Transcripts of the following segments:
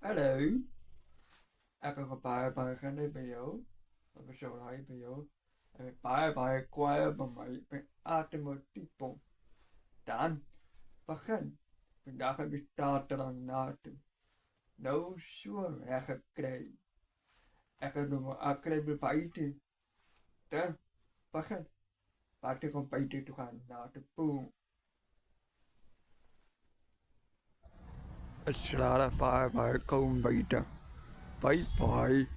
Hello, ako kapare-pare ka na video. Pag-show video. Pare-pare kwaya ba may ate mo tipo. Dan, bakit? Pinakabistata lang natin. No sure, eka krij. Eka noemen akre bepaiti. Dan, bakit? Pati kong paiti to kan natin po. Slara pare-pare kong baita. Bye-bye.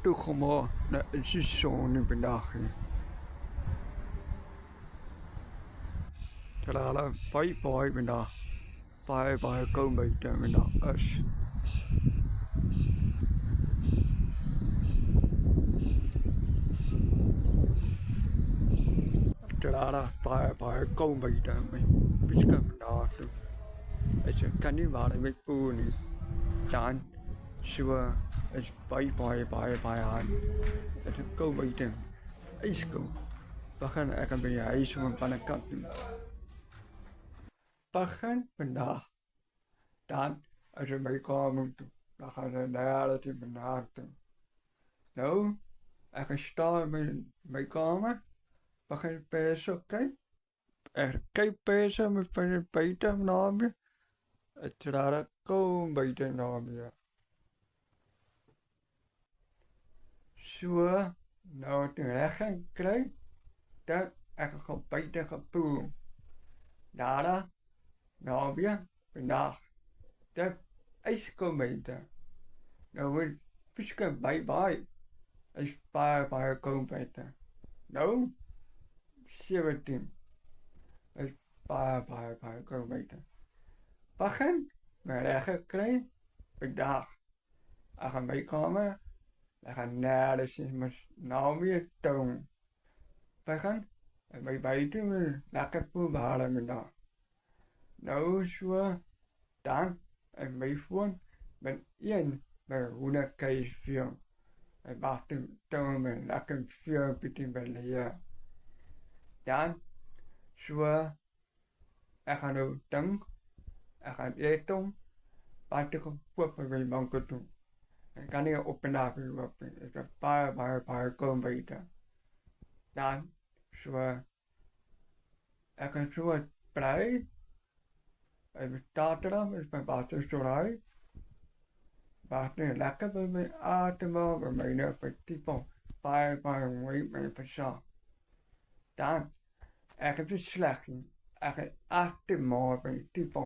Toekomma naar een seizoen in vandaag. Terwijl bye vandaag. Bye komen bij vandaag. Us. Terwijl bye komen bij vandaag. Biscuit vandaag. Het is kan niet waar met poen. Dan. Sure. Het is bye aan. Het is komen bij vandaag. Is kom. Bahkan akan berjaya semua pada kami. Bahkan vandaag. Dan als je meekomt, dan gaan we naar het benaderen. Nou, ik ga staan meekomen. We gaan peso, oké? Er geen peso met een beter naam. Het raar komen beter naam. Zo, nou toen rechten krijg, dan ik ga beter gepoel. Daarna, nou weer, vandaag. Dat is beter. Nou, we fisken bye. Is paar komen beter. Nou, 17. Is paar komen beter. Pakken, maar leggen krijgen, per dag. Als we meekomen, dan gaan naar de sinds nou weer toon. Pakken, en wij weten we, lekker poel behalen met dat. Nou, zo, dan, en wij voelen, ben één, bij hoe kees veel. En wachten toon met lekker veel bieden bij leer. Dan, zo, ik ga nu dank. Ik ga eten, wat ik op mijn bank doen. Ik kan niet op en af lopen. Ik heb paar komen beter. Dan, zo, ik ga zo blij. Ik sta er, ik ben water zo rij. Water lekker bij mijn ademen, bij mijn type. Paar mijn persoon. Dan, ik heb het slecht. Ik ga ademen bij type.